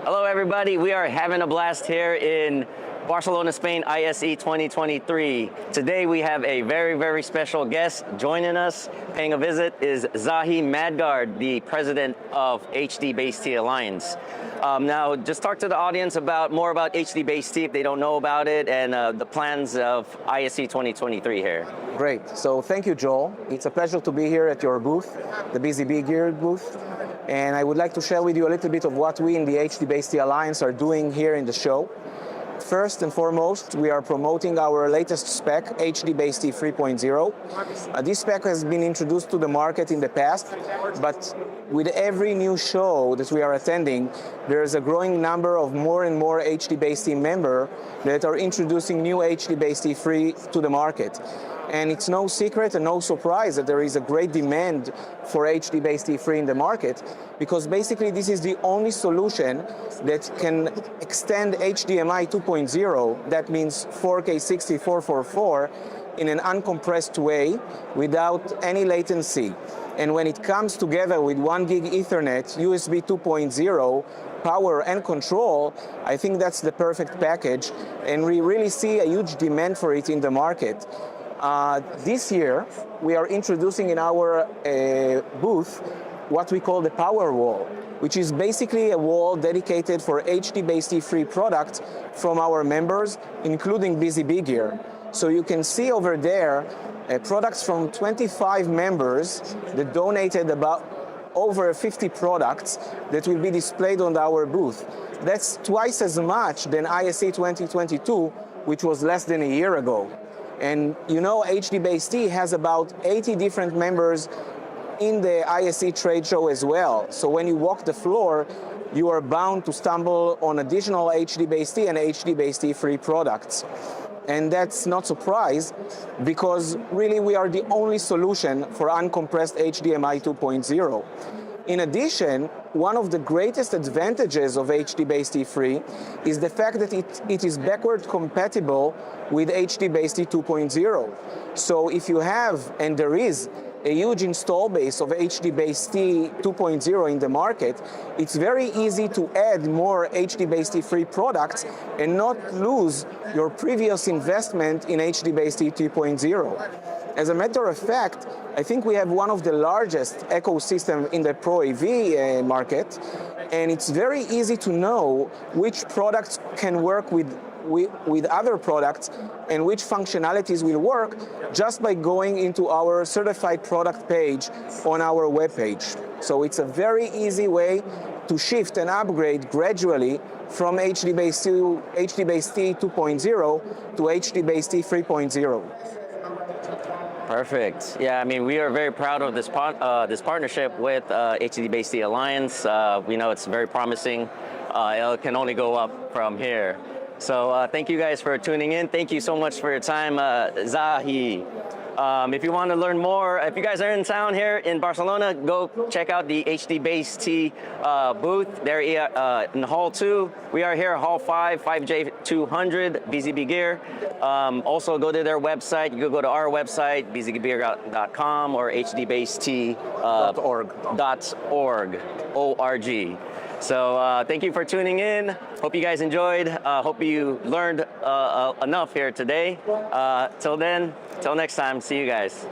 Hello everybody, we are having a blast here in Barcelona, Spain, ISE 2023. Today we have a very special guest joining us. Paying a visit is Tzahi Madgar, the president of HDBaseT Alliance. Now, just talk to the audience more about HDBaseT if they don't know about it, and the plans of ISE 2023 here. Great. So thank you, Joel. It's a pleasure to be here at your booth, the BZBGEAR booth. And I would like to share with you a little bit of what we in the HDBaseT Alliance are doing here in the show. First and foremost, we are promoting our latest spec, HDBaseT 3.0. This spec has been introduced to the market in the past, but with every new show that we are attending, there is a growing number of more and more HDBaseT members that are introducing new HDBaseT 3 to the market. And it's no secret and no surprise that there is a great demand for HDBaseT 3 in the market, because basically this is the only solution that can extend HDMI 2.0, that means 4K 6444, in an uncompressed way without any latency. And when it comes together with 1 gig Ethernet, USB 2.0, power and control, I think that's the perfect package, and we really see a huge demand for it in the market. This year, we are introducing in our booth what we call the Power Wall, which is basically a wall dedicated for HDBaseT 3 products from our members, including BZBGEAR. So you can see over there products from 25 members that donated about over 50 products that will be displayed on our booth. That's twice as much than ISE 2022, which was less than a year ago. And you know, HDBaseT has about 80 different members in the ISE trade show as well. So when you walk the floor, you are bound to stumble on additional HDBaseT and HDBaseT 3 products. And that's not surprise, because really we are the only solution for uncompressed HDMI 2.0. In addition, one of the greatest advantages of HDBaseT 3 is the fact that it is backward compatible with HDBaseT 2.0. So if you have, and there is, a huge install base of HDBaseT 2.0 in the market, it's very easy to add more HDBaseT 3 products and not lose your previous investment in HDBaseT 2.0. As a matter of fact, I think we have one of the largest ecosystem in the Pro AV market, and it's very easy to know which products can work with other products and which functionalities will work just by going into our certified product page on our webpage. So it's a very easy way to shift and upgrade gradually from HDBaseT 2.0 to HDBaseT 3.0. Perfect. Yeah, I mean, we are very proud of this partnership with HDBaseT Alliance. We know it's very promising. It can only go up from here. So thank you guys for tuning in. Thank you so much for your time, Tzahi. If you want to learn more, if you guys are in town here in Barcelona, go check out the HDBaseT booth there in Hall 2. We are here, Hall 5, 5J200, BZBGEAR. Also, go to their website. You can go to our website, bzbgear.com, or hdbaseT.org. So thank you for tuning in. Hope you guys enjoyed. Hope you learned enough here today. Till then, till next time, see you guys.